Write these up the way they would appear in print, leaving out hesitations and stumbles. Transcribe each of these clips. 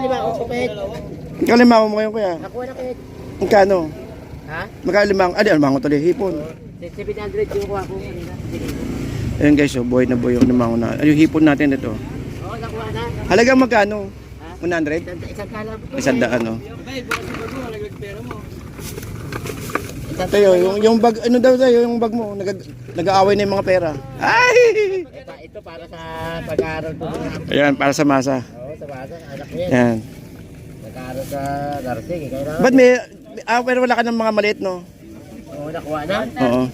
limang kupit. Kalimango mo ngayon kuya. Nakuha na kahit. Magkano? Ha? Magkano limang? Alimango tuloy, hipon. 700 yung kuha ko. Ayun guys, so buhay na buhay yung limango na. Yung hipon natin ito. Oo, nakuha na. Halagang magkano? Ha? 100? Isang kala po. 100 no? Tayo, yung bag, ano daw tayo, yung bag mo, nag-aaway na yung mga pera. Ay! Ito para sa pag-aaral ko. Ayan, para sa masa. Oo, sa basa. Anak ko yan. Ayan. Nag-aaral sa nursing. Kailangan. Ba't may, pero wala ka ng mga maliit, no? Oo, nakuha na. Oo.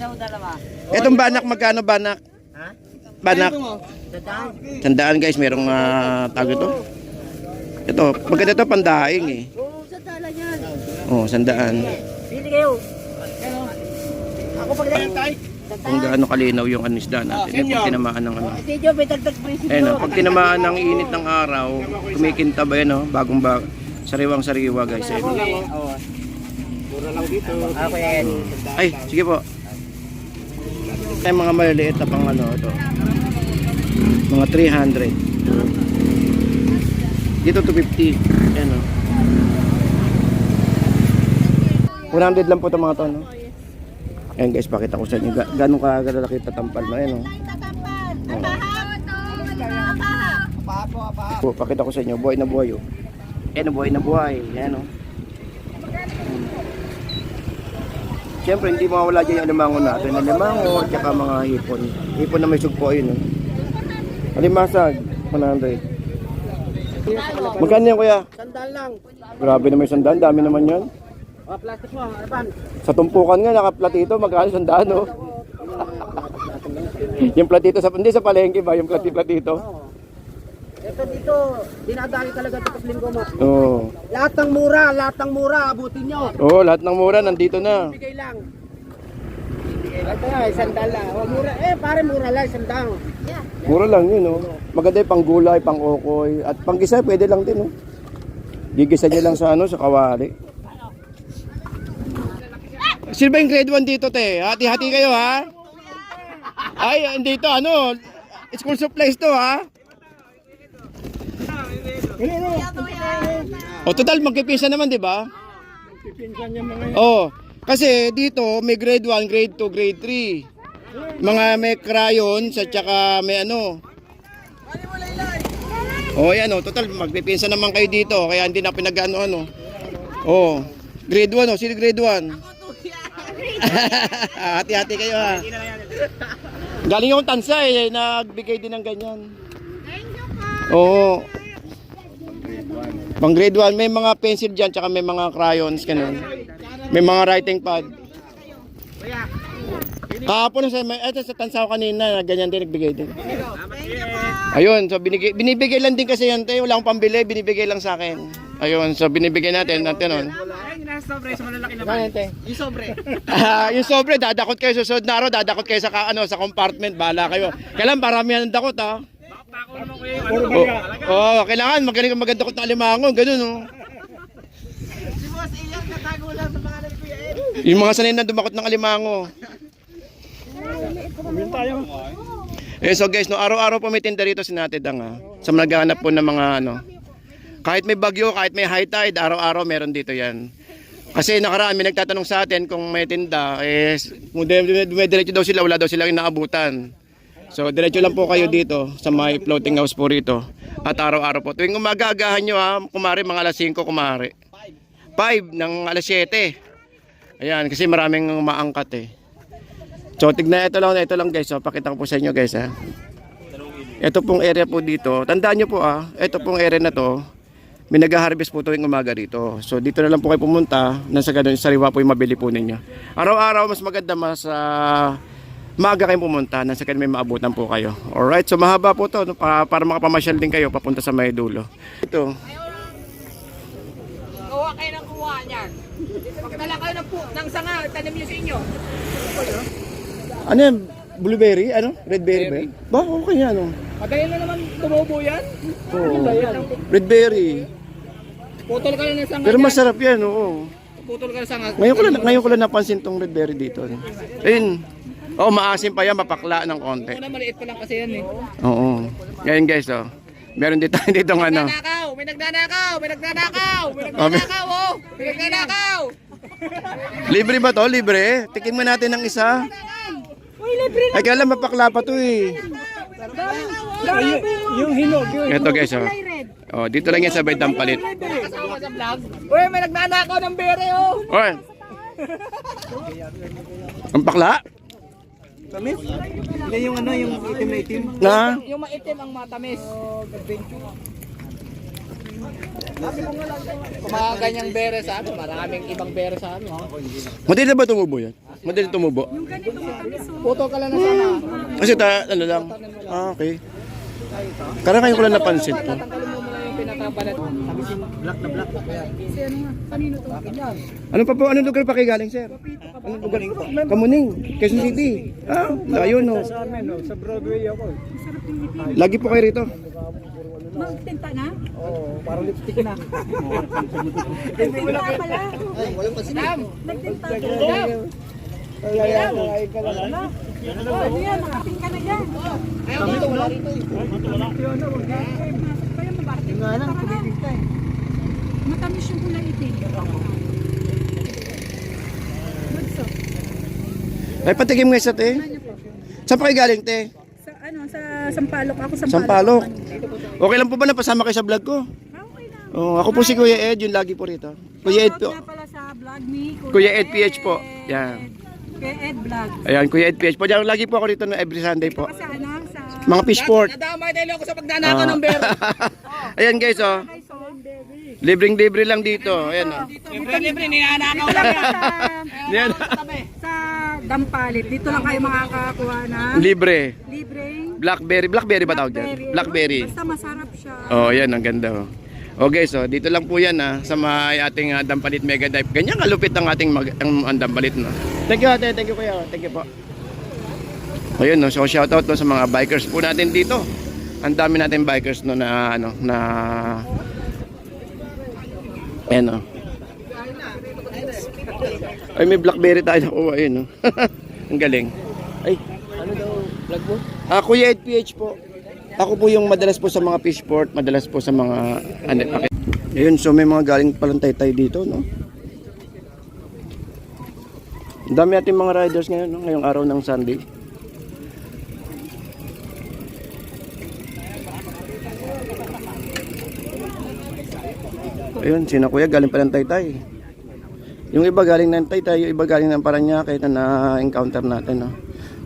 Itong banak, magkano banak? Ha? Banak. Sandaan. 100 guys, merong tawag ito. Ito, maganda ito, pandaing eh. Oo, sandaan yan. Oo, 100. Pili kayo. Ako pag tayo. Kung gaano kalinaw yung anisda natin. Eh, pag tinamaan ng ano. Hindi nyo, may dagdag prinsip Ayun, pag tinamaan ng init ng araw, kumikinta ba yan, bagong sariwang-sariwa guys. Ayun. Mura lang dito. Ako yan. Ay, sige po. Ay, mga maliliit na pang ano, ito. Mga 300. Dito 250. Ayan o. 100 lang po ito mga to, no? Ayan guys, pakita ko sa inyo. Ganong kagalaki tatampal na, ayan o. Oh. Pakita ko sa inyo, buhay na buhay o. Ayan o, buhay na buhay. Ayan o. Siyempre, hindi mawala dyan yung alimango natin. Alimango at saka mga hipon. Hipon na may sugpo yun. Alimasag, 100. Magkano yan kuya? Sandal lang. Grabe naman yung sandaan, dami naman yan. O, plastic mo, Evan. Sa tumpukan nga, nakaplatito, magkano sandaan no? Yung platito, hindi sa palengke ba? Yung platito? Ito dito, dinadali talaga ito sa linggo mo. Oo. Lahat ng mura, abutin nyo. Oo, lahat ng mura nandito na. Bigay lang. Ito nga, sandal lang. O, mura, pare mura lang, sandang. Mura lang yun, no? Maganda yung pang gulay, pang okoy, at pang gisa, pwede lang din, no? Gigisa nyo lang sa ano, sa kawali. Sino ba yung grade 1 dito, te? Hati-hati kayo, ha? Ay, dito, ano? School supplies to, ha? O, total, magpipinsan naman, di ba? Magpipinsan niya mga yun. Oh, kasi dito, may grade 1, grade 2, grade 3. Mga may crayons, at saka may ano. Oh, yan, oh, total, magpipinsan naman kayo dito. Kaya hindi na pinag-ano, ano. Oh, grade 1, oh, sino grade 1? Hati-hati kayo ha. Galing yung tansa eh, nagbigay din ng ganyan. Oo. Pang grade 1, may mga pencil dyan, tsaka may mga crayons, ganun. May mga writing pad. Kahapon sa tansa ko kanina, ganyan din, nagbigay din. Ayun, so binibigay lang din kasi yan, wala akong pambili, binibigay lang sa akin. Ayun, so binibigay natin nun. Sobre, sa malalaki naman. Yung sobre. Yung sobre, dadakot kayo sa susunod na araw, dadakot kayo sa sa compartment, bahala kayo. Kailan paramihan ng dakot ha. Kailangan magaling magandakot ng alimango, ganun oh. Si Boss Ilyang natago lang sa pangalan ni Kuya Ed. Yung mga sanay na dumakot ng alimango. So guys, no, araw-araw po may tinda rito si Ate Dang ha. Sa naghahanap po ng mga ano. Kahit may bagyo, kahit may high tide, araw-araw meron dito yan. Kasi nakaraan may nagtatanong sa atin kung may tinda, kung dumidiretso daw sila, wala daw silang inaabutan. So diretso lang po kayo dito sa may floating house po rito. At araw-araw po. Tuwing umagaagahan nyo ha, kumari mga alas 5 kumari. 5 ng alas 7. Ayan, kasi maraming maangkat eh. So tignan ito lang guys. So pakita ko po sa inyo guys ha. Ito pong area po dito. Tandaan nyo po ha, ito pong area na to. May nag-harvest po tuwing umaga dito. So dito na lang po kayo pumunta. Nasa ganun, sariwa po yung mabili po ninyo. Araw-araw mas maganda, mas maaga kayong pumunta. Nasa ganun may maabutan po kayo. Alright, so mahaba po to no? Para makapamasyal din kayo papunta sa may dulo. Ito. Kuha kayo ng kuha niyan. Pagdala kayo ng sanga, tanim nyo sa inyo. Ano yan? Blueberry? Ano? Red berry ba? Ba, okay yan oh. Madali na naman tumubo yan. Oo. Red berry. Putol ka lang ng sanga. Pero masarap yan, oo. Putol ka ng sanga. Ngayon ko lang napansin tong red berry dito. Ayun. Oo, maasim pa yan, mapakla ng konti. Una maliit pa lang kasi yan eh. Oo. Ngayon guys, oh. Meron dito ditong ano. Nagnanakaw! May nagnanakaw! May nagnanakaw! May Oh, may- nagnanakaw! Oh! May nagnanakaw! Libre ba to? Libre? Tikim mo natin ng isa. Ay, kaya lang mapakla pa to eh. Yung hinog yun. Ito guys, oh. Oh, dito lang yan sa Bay Dampalit. Kasama sa vlog. Uy, may nagnanakaw ng bere oh! Oy. Ang pakla? Tamis? Yan yung ano, yung itim na itim. Na? Yung maitim ang matamis. Kung mga ganyang bere sa ano, maraming ibang bere sa ano. Madali na ba tumubo yan? Madali tumubo? Puto ka lang na sana. Kasi ano lang. Ah, okay. Karang ko lang napansin to. Tanggalin mo muna yung pinakabalat. Tabisin black na black. Kanino to? Ano pa po? Anong lugar pa kayo galing, sir? Anong lugar? Kamuning, Quezon City. Ah, layo no. Sa amin, no? Sa Broadway ako. Lagi po kayo rito. Magtinta na? Oo, parang lipstick na. Nagtinta pala. Ay, walang pasilam. Nagtinta ka. Ay, ka lang. Ano yan? Makating ka na dyan. Ayaw dito, wala rito. Kaya mabating. Nga lang, kumipinta eh. Matamis yung kulay itim. Magso. Ay, patikim nga isa, te. Saan pa kayo galing, te? Sa ano, sa Sampaloc. Ako Sampaloc. Okay lang po ba napasama kayo sa vlog ko? Okay na. Oh, ako po si Kuya Ed, yung lagi po rito. Kuya Ed po. Shoutout nga pala sa vlog ni Kuya Ed PH po. Yan. Kuya Ed Vlog. Ayan, Kuya Ed PH po. Diyan lagi po ako rito na every Sunday po. Sa ano, sa... Mga fish port. Nadamay tayo ako sa pagnanakaw ng bere. Ayan guys, oh. Libreng-libre lang dito. Ayan, oh. Libre, ninanakaw lang yan. Ayan. Sa Dampalit. Dito lang kayo makakakuha na Libre. libreng Blackberry. Blackberry ba tawag dyan? Blackberry. Basta masarap siya. Oh, yan. Ang ganda, oh. Oh guys, oh, dito lang po yan sa may ating Dampalit Mega Dive. Ganyan kalupit ang ating ang Dampalit, no. Thank you, ate. Thank you, kuya. Thank you po. Ayun, no. So shoutout no sa mga bikers po natin dito. Ang dami natin bikers no na ano na ano. Ay, may Blackberry tayo nakuha, ayun, no. Ang galing. Ay, Ano daw, vlog mo? Kuya Ed PH po. Ako po yung madalas po sa mga fishport, madalas po sa mga ano. Ayun, so may mga galing palang taytay dito, no. Ang dami natin mga riders ngayon, no, ngayong araw ng Sunday. Ayun, sina kuya galing palang taytay. Yung iba galing ng Taytay, yung iba galing ng Paranaque na na-encounter natin, no.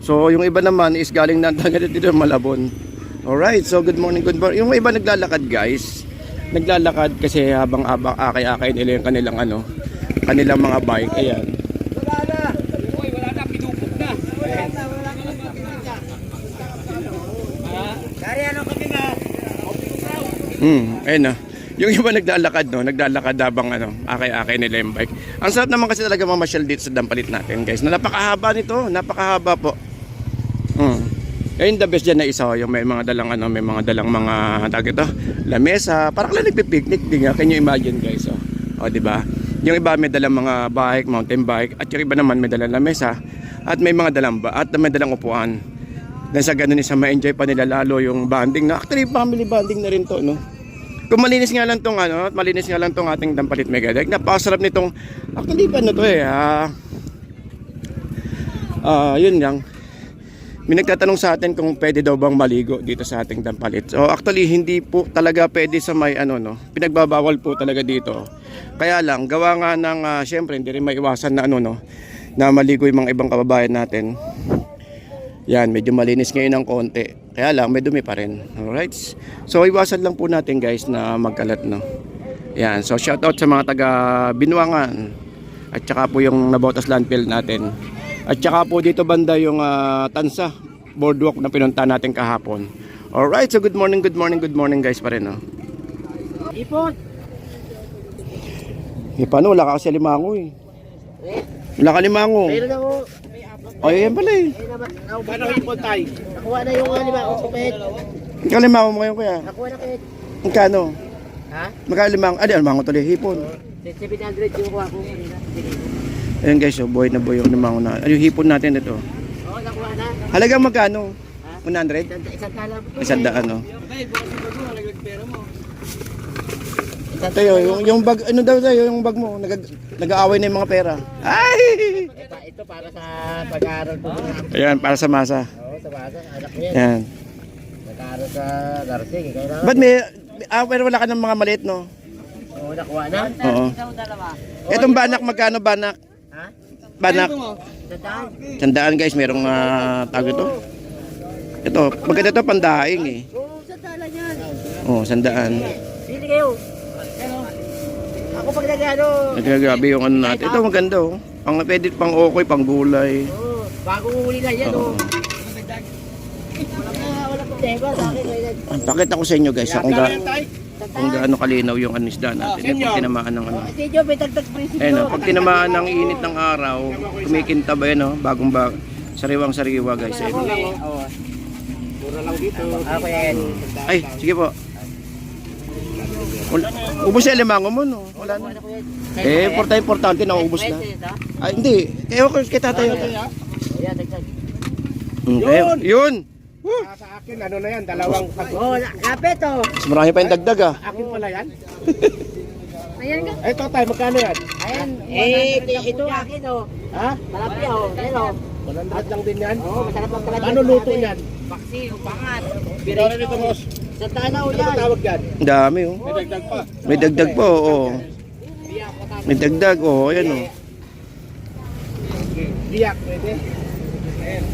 So, yung iba naman is galing ng Tagalit dito Malabon. Alright, so good morning, good morning. Yung iba naglalakad, guys. Naglalakad kasi habang akay-akay nila yung kanilang ano, kanilang mga bike. Ayan. Wala na, pinupok na. Dari, ano kami na? Ayun na. Yung iba naglalakad, no, naglalakad habang ano, akay-akay nila yung bike. Ang sarap naman kasi talaga mamasyal dito sa Dampalit natin, guys. Na napakahaba nito, napakahaba po. Ayun, the best dyan na isa, yung may mga dalang ano, may mga dalang mga tawag ito, lamesa, parang lang nagpipiknik din nga. Can you imagine, guys? O, di ba? Yung iba may dalang mga bike, mountain bike, at yung iba naman may dalang lamesa, at may mga dalang at may dalang upuan. Dahil sa ganun isa ma-enjoy pa nila lalo yung bonding na actually family bonding na rin to, no. Kung malinis nga lang tong ano, malinis nga lang tong ating Dampalit Mega Deck. Napakasarap nitong actually pa ano to yun lang. May nagtatanong sa atin kung pwede daw bang maligo dito sa ating Dampalit. So actually hindi po talaga pwede sa may ano, no. Pinagbabawal po talaga dito. Kaya lang gawa nga ng syempre hindi rin maiwasan na ano, no, na maligo yung mga ibang kababayan natin. Yan, medyo malinis ngayon ng konti. Kaya lang, may dumi pa rin. Alright? So, iwasan lang po natin guys na magkalat, no? Yan, so shoutout sa mga taga Binuangan. At saka po yung Navotas Landfill natin. At saka po dito banda yung Tansa boardwalk na pinunta natin kahapon. Alright, so good morning guys pa rin, no? Ipon! Paano? Wala ka kasi limango eh. Wala ka limango. Mayroon ako. Ay, yan pala eh. Paano ipon tayo? Nakuha na yung lima o kupit. Ikaw limango mo ngayon kuya. Nakuha na kahit. Magkano? Ha? Magkano limango? Ano yan? Limango tuloy. Hipon. 700 yung kuha ko. Ayan guys, so buhay na buhay yung limango na. Ano yung hipon natin ito? Oo, nakuha na. Halagang magkano? Ha? 100? Isang tala po. Isang daan, no? Ito yung bag, ano daw tayo, yung bag mo, nag-aaway na yung mga pera. Ay! Ito para sa pag-aaral po. Ayan, para sa masa. Oo, sa basa. Anak ko yan. Ayan. Nag-aaral sa Darsig. Kailangan. Ba't may, pero wala ka ng mga maliit, no? Oo, nakuha na. Oo. Itong banak, magkano banak? Ha? Banak. Sandaan. Sandaan guys, merong tawag ito. Ito, maganda ito, pandaing eh. Oo, sandaan yan. Oo, sandaan. Pili kayo. Ako pag nag-ano. Nagagabi yung ano natin. Ito maganda oh. Pang pwede pang okay, pang gulay. Oo, bagong huli na yan. Oo. Oo. Wala problema sa akin. Pakita ko sa inyo guys, kung gaano kalinaw yung anisda natin. Ito pag tinamaan ng ano. Ito yung may dagdag prinsipyo. Ayun, pag tinamaan ng init ng araw, kumikinta ba yan, bagong sariwang sariwa guys. Ayun. Oo. Mura lang dito. Ako yan. Ay, sige po. Ubus na limango mo, no? Wala na. Importante na ubus na. Ay, hindi. Kaya ko kita tayo. Ayan, dagdag. Yun! Sa akin, ano na yan? Dalawang oh, kapit oh. Mas marami pa yung dagdag ah. Akin pala yan? Ayan ka. Ito tayo, magkano yan? Ayan, ito akin oh. Ha? Malapit oh, yan oh. 100 lang din yan? Oo, masarap ang talaga. Ano luto yan? Paksi, upangat. Birito nito, boss. Sa tanaw yan. Ano tawag yan? Ang dami oh. May dagdag pa. May dagdag po, oo. May dagdag, oo. Ayan oh. Biyak, pwede. Ayan.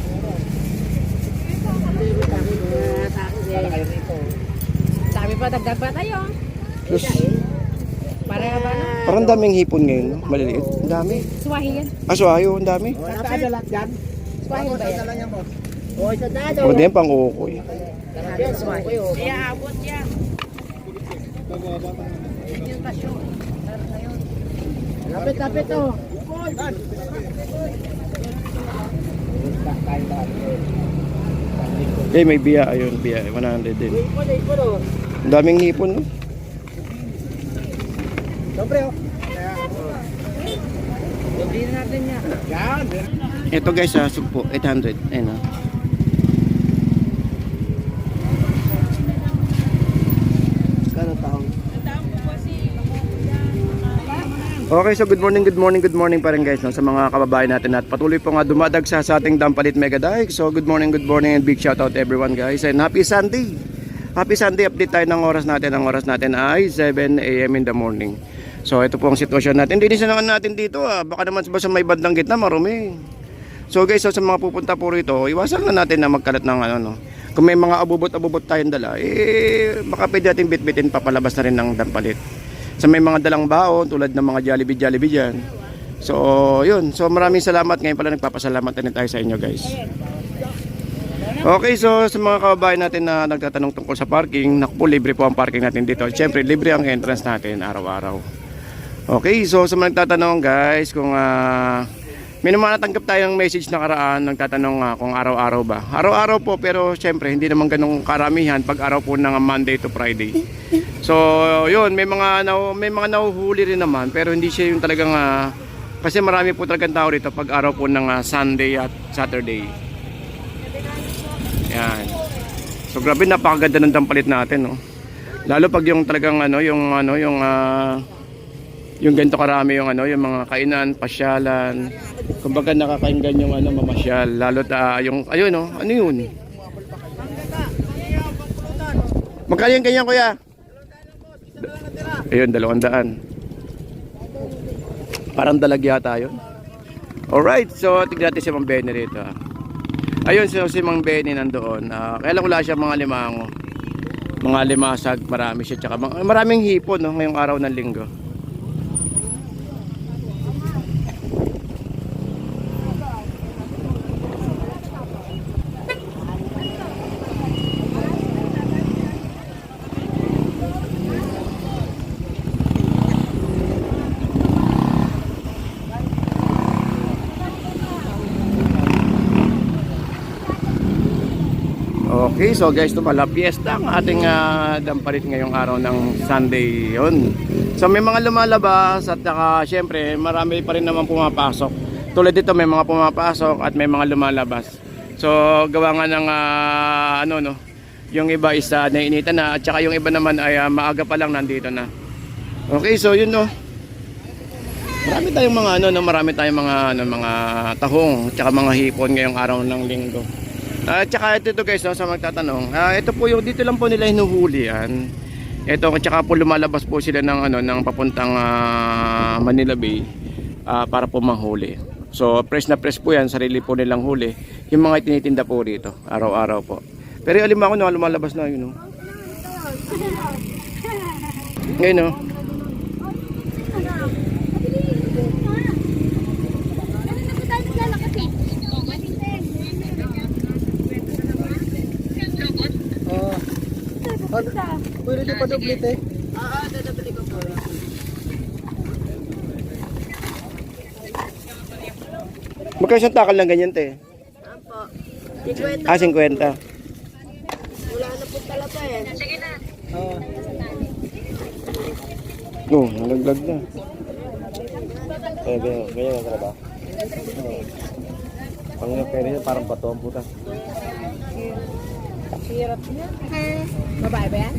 Sabi pa, dagdag pa tayo. Plus, Para ba na? parang daming hipon ngayon, no? Maliliit. Ang dami. Suwahi yan. Aso, ang dami. Saan na lahat yan? Suwahi ba yan? Oo, isa dado. Pwede yan pang ukoy. Yan, suwahi. Kaya abot yan. Yung pasyo. Lapit oh. Eh, may biya. Ayun, biya. 100 din. Ipon oh. Ang daming hipon, no? Dobre oh. Hindi natin yan. Yan. Ito guys, sugpo. 800. Ayun ah. Kano taong? Okay, so good morning pa rin guys, no, sa mga kababayan natin at patuloy po nga dumadagsa sa ating Dampalit Mega Dike. So good morning and big shout out everyone guys and happy Sunday. Happy Sunday, update tayo ng oras natin. Ang oras natin ay 7 AM in the morning. So ito po ang sitwasyon natin. Dinisan naman natin dito baka naman sa may bandang gitna marumi. So guys, so sa mga pupunta po rito, iwasan lang natin na magkalat ng ano no. Kung may mga abubot tayong dala, baka pwede natin bitbitin papalabas na rin ng Dampalit. Sa may mga dalang baon tulad ng mga Jollibee dyan. So yun, so maraming salamat. Ngayon pala nagpapasalamat din tayo sa inyo guys. Okay, so sa mga kababayan natin na nagtatanong tungkol sa parking, naku po, libre po ang parking natin dito. Siyempre libre ang entrance natin araw-araw. Okay, so sa mga nagtatanong guys, kung may naman natanggap tayong message na karaan, nagtatanong kung araw-araw ba. Araw-araw po, pero siyempre hindi naman ganung karamihan pag araw po ng Monday to Friday. So yun, may mga nahuhuli rin naman, pero hindi siya yung talagang kasi marami po talagang tao dito pag araw po ng Sunday at Saturday. Yan. So grabe, napakaganda ng Dampalit natin, no. Lalo pag yung talagang yung ganito karami yung yung mga kainan, pasyalan. Kumbaga nakakainggan yung mamasyal, lalo yung ayun no, ano yun? Magkano yung ganyan kuya? Ayun, 200. Parang dalag yata yun. Alright, so tignan natin si Mang Benny rito. Ayun, so si Mang Benny nandoon. Kaya lang wala siya mga limango. Mga limasag, marami siya. Tsaka maraming hipon no, ngayong araw ng linggo. Okay, so guys, tumala fiesta ang ating Dampalit ngayong araw ng Sunday yun. So may mga lumalabas at syempre marami pa rin naman pumapasok. Tulad dito may mga pumapasok at may mga lumalabas. So gawa nga ng ano no, yung iba is naiinitan na, at saka yung iba naman ay maaga pa lang nandito na. Okay, so yun no. Marami tayong mga ano no, marami tayong mga tahong, at saka mga hipon ngayong araw ng linggo. At saka ito guys no, sa magtatanong, ito po yung dito lang po nila hinuhulian. Ito, at saka po lumalabas po sila ng ano, ng papuntang Manila Bay para po mahuli. So fresh na fresh po yan, sarili po nilang huli. Yung mga tinitinda po rito, araw-araw po. Pero yung alimango na lumalabas na yun. No? Ngayon no. Pwede di pa dublit eh. Dadabili ko po. Magkano isang takal lang ganyan te? Apo. 50. 50. Wala na po talapa eh. Sige na. Oh, nalaglag na. Ganyan na ba? Panginoon pwede niya, parang bato ang puta. Hirap niya. Babae ba yan?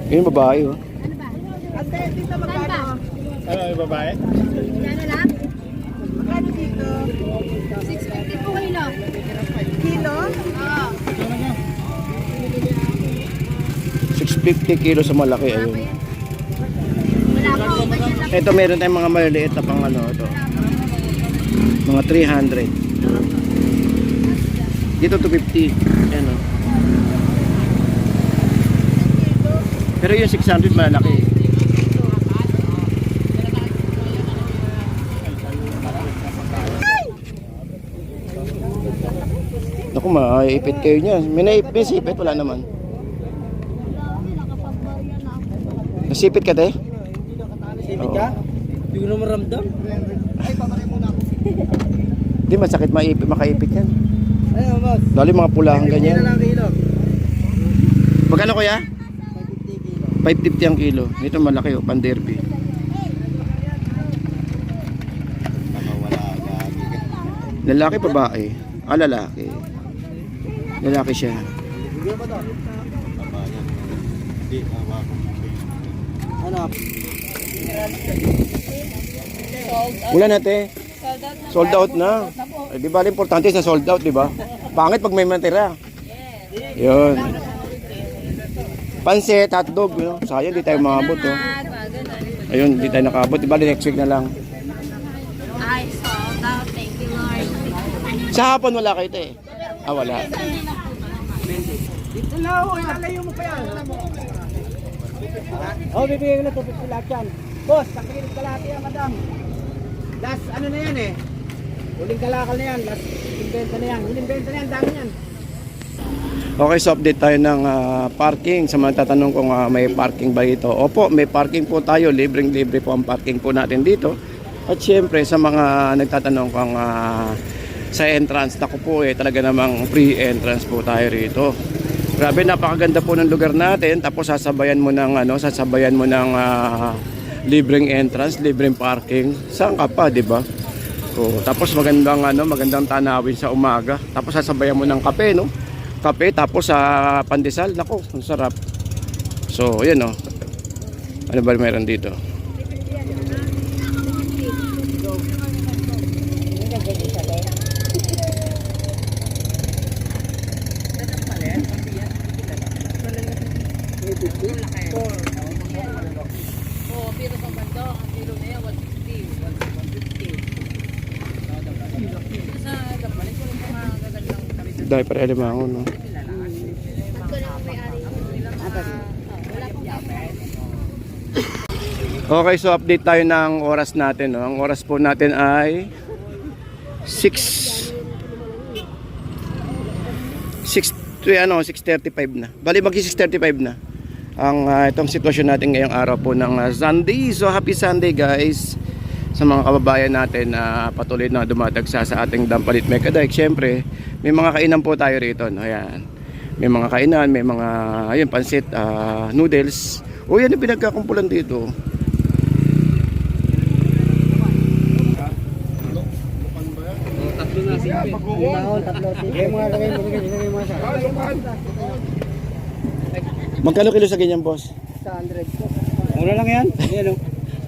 Yung babae oh. Ate, dito magkano? Ano yung babae? Ano lang? Magkano dito? 650 po kilo. Kilo? Oo. 650 kilo sa malaki ayun. Wala po. Ganyan lang. Ito meron tayong mga maliliit na pang ano ito. Mga 300. Dito 250. Ayan oh. Pero yung 600 malaki. Naku, maiipit kayo niya. May sipit, wala naman. Nasipit ka, te? Sipit ka? Hindi ko na maramdam. Hindi, masakit makaipit yan. Ayun, boss. Lalo yung mga pulahang ganyan. Lang kilo. Magkano kuya? 50 kilo. 550 ang kilo. Ito malaki oh, pan-derby. Lalaki babae? Lalaki. Lalaki siya. Hanap. Wala natin. Sold out na. Eh, di ba importante sa sold out, di ba? Pangit pag may matira. Yun. Pansit, hotdog, you know? Sayang, di tayo makabot. Oh. Ayun, di tayo nakabot. Di ba next week na lang. Ay, sold out. Thank you, Lord. Sa hapon wala kayo, te. Wala. Dito na ako, lalayo mo pa yan. Oh, bibigay ko na ito, lahat yan. Boss, nakikinig ka lahat yan, madam. Last, ano na yan eh. Huling kalakal na yan, last inventa na yan. Huling benta na yan, dami yan. Okay, so update tayo ng parking. Sa mga tatanong kung may parking ba ito. Opo, may parking po tayo. Libreng-libre po ang parking po natin dito. At syempre, sa mga nagtatanong kung sa entrance, naku po talaga namang free entrance po tayo rito. Grabe, napakaganda po ng lugar natin. Tapos sasabayan mo ng libreng entrance, libreng parking. Saan ka pa, 'di ba? So, tapos magandang tanawin sa umaga. Tapos sasabayan mo ng kape, no? Kape tapos sa pandesal. Nako, ang sarap. So, 'yun oh. Ano ba meron dito? Dahil para alimango, no? Okay, so update tayo ng oras natin, no? Ang oras po natin ay 6:35 na. Bali magki 6:35 na. Ang itong sitwasyon natin ngayong araw po ng Sunday. So happy Sunday, guys. Sa mga kababayan natin na patuloy na dumadagsa sa ating Dampalit Mecadike. Siyempre, may mga kainan po tayo rito, no? Ayan. May mga kainan, may mga pansit, noodles. O yan yung pinagkakumpulan dito. Limahon, tatlo. Lagay mo, lagay mo sa. Magkano kilo sa ganyan, boss? 100 po. Mura lang yan. Yan o.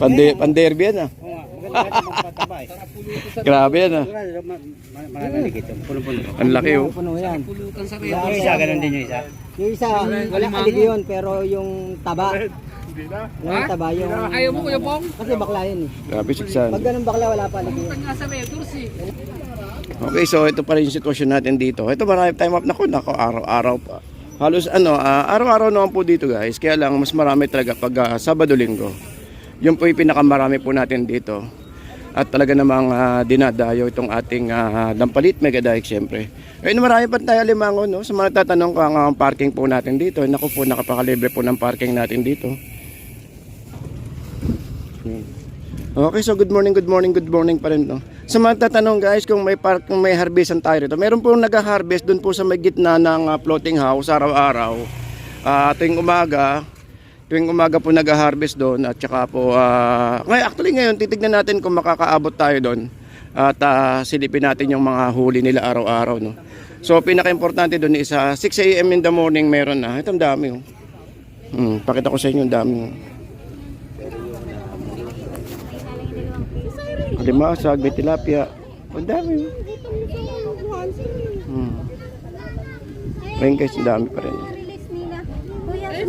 Panderby yan ah. Grabe yan ah. Malalalikit ito. Puno-puno. Ang laki oh. Puno yan. Yung isa, ganun din yung isa. Yung isa, wala aligi yun, pero yung taba. Yung taba, yung... Ayaw mo, Kuya Bong? Kasi bakla yun eh. Grabe, siksan. Pag ganun bakla, wala pa aligi yun. Nga sa Medurs eh. Okay, so ito pa rin yung sitwasyon natin dito. Ito marami time up. Nako, araw-araw pa. Halos araw-araw naman po dito guys. Kaya lang mas marami talaga pag Sabado-Linggo. Yun po yung pinakamarami po natin dito. At talaga namang dinadayo itong ating Dampalit Megadike syempre. Ayun, marami pa tayo Alimango, no? Sa mga tatanong ko ang parking po natin dito. Naku po, nakapakalibre po ng parking natin dito. Okay, so good morning pa rin, no? Sa mga tatanong guys, kung may harvestan tayo rito. Meron po nag-harvest doon po sa may gitna ng floating house araw-araw. Tuwing umaga po nag-harvest doon at saka po ngayon titignan natin kung makakaabot tayo doon at silipin natin yung mga huli nila araw-araw, no. So pinaka-importante doon is 6 AM in the morning meron na. Ito ang dami oh. Pakita ko sa inyo ang dami. Limasag, may tilapia. Ang dami. Ayun guys, ang dami pa rin.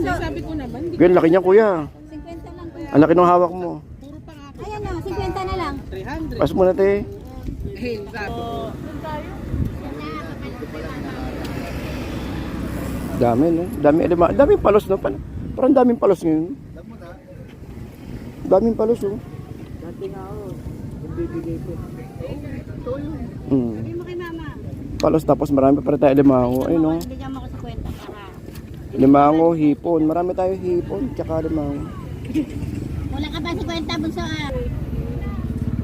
Sabi ko naman. Ganyan, laki niya kuya. 50 lang. Ang laki ng hawak mo. Ayan na, 50 na lang. 300. Pas mo na te. Eh, sabi ko. Dami no? Daming palos no? Parang daming palos ngayon. Daming palos oh. Dati nga ako, bibigay ko. Sabi mo kay mama. Palos tapos marami pa rin tayo limango. Ayun no? Bigyan mo ko sa kwenta para. Limango, hipon. Marami tayo hipon. Tsaka limango. Wala ka ba sa kwenta bunso ah?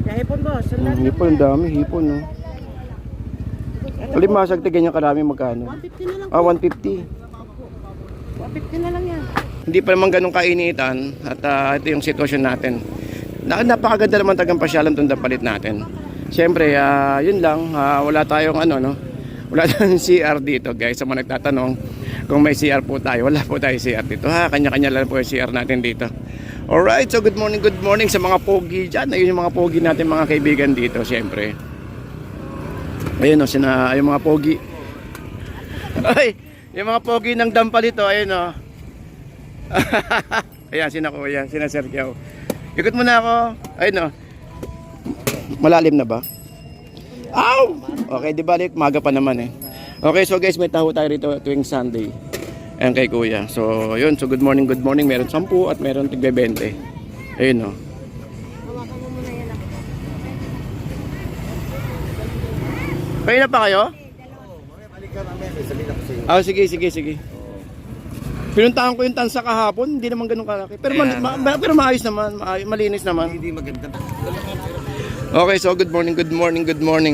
Kahipon boss, Hipon, ang dami. Hipon no? Limasag, ganyan karami magkano? 150 na lang. 150. 150 na lang yan. Hindi pa naman ganun kainitan at ito yung sitwasyon natin. Napakaganda naman tagang pasyalan itong Dampalit natin. Siyempre, yun lang, wala tayong wala tayong CR dito guys. Sa mga nagtatanong kung may CR po tayo, wala po tayo CR dito. Kanya-kanya lang po yung CR natin dito. Alright, so good morning sa mga pogi dyan. Ayun yung mga pogi natin, mga kaibigan dito, siyempre. Ayun o, yung mga pogi. Ay, yung mga pogi ng Dampalit o, ayun o. Ayan, sina Sergio. Ikot mo na ako. Ayun o. Malalim na ba? Ow! Okay, di balik, maga pa naman eh. Okay, so guys, may taho tayo rito tuwing Sunday. Ayan kay kuya. So, yun. So, good morning. Meron 10 at meron tigbe 20. Ayun o. Kayo na pa kayo? Sige. Pinuntahan ko yung tansa kahapon, hindi naman ganun kalaki. Pero, pero maayos naman, malinis naman. Hindi maganda. Okay, so good morning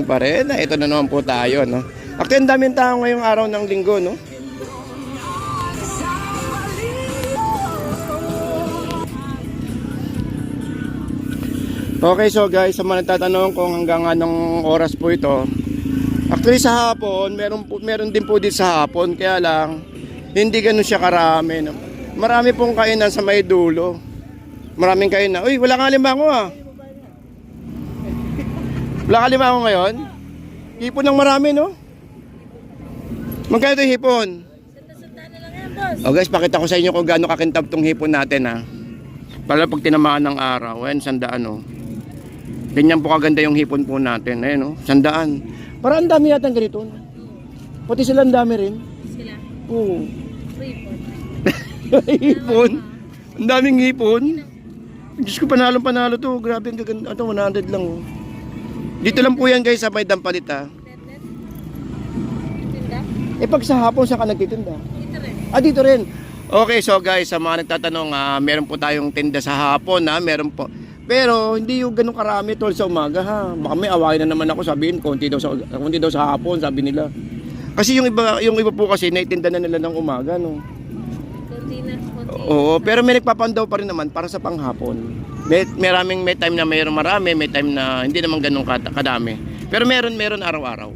pa rin. Ito na naman po tayo, no? Actually, ang daming tao ngayong araw ng linggo, no? Okay, so guys, sa mga nagtatanong kung hanggang anong oras po ito. Actually, sa hapon, meron din po dito sa hapon, kaya lang hindi ganun siya karami, no? Marami pong kainan sa may dulo. Maraming kainan. Uy, wala kang limango ah. Wala kang limango ngayon? Hipon ng marami, no? Magkano ito hipon? O guys, pakita ko sa inyo kung gaano kakintab tong hipon natin ha. Para pag tinamaan ng araw, ayan, 100 oh. Ganyan po kaganda yung hipon po natin, ayan oh, 100. Parang ang dami yata ganito, no? Pati sila ang dami rin. Sila. Oo. Hipon. Ang daming hipon. Diyos ko, panalo to. Grabe, ang gaganda. Ito, 100 lang oh. Dito lang po yan guys, sa may Dampalit ha. Pag sa hapon, saan ka nagtitinda? Dito rin. Dito rin. Okay, so guys, sa mga nagtatanong, meron po tayong tinda sa hapon meron po. Pero hindi yung ganun karami tol sa umaga ha. Baka may awayan na naman ako, sabihin konti daw sa hapon, sabi nila. Kasi yung iba po kasi naitinda na nila ng umaga, no. Konti na. Oo, pero may nagpapandaw pa rin naman para sa panghapon. May time na mayroon marami, may time na hindi naman ganun kadami. Pero meron araw-araw.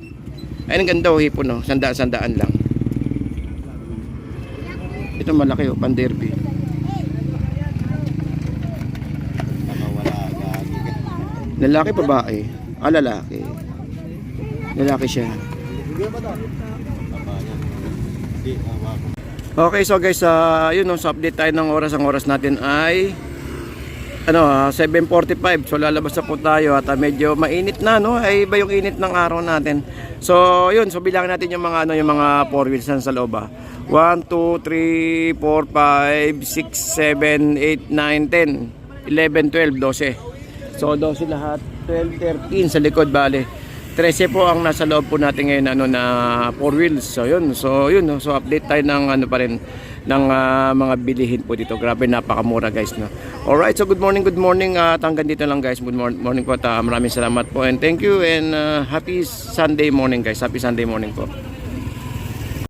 Ayun, ang ganda oh, hipon oh. Sandaan lang. Ito malaki oh, pan-derby. Lalaki babae? Ah, lalaki. Lalaki siya. Okay, so guys, yun no, so update tayo ng oras. Ang oras natin ay 7:45. So lalabas na po tayo at medyo mainit na, no? Ay iba yung init ng araw natin. So yun, so bilangin natin yung mga yung mga four wheels na sa loob. 1 2 3 4 5 6 7 8 9 10 11 12 12. So 12 lahat, 12 13 sa likod, bale 13 po ang nasa loob po natin ngayon na four wheels. So yun, so update tayo ng pa rin ng mga bilihin po dito. Grabe, napakamura guys, no. Alright, so good morning at hanggang dito lang guys. Good morning po at maraming salamat po and thank you and happy Sunday morning guys. Happy Sunday morning po.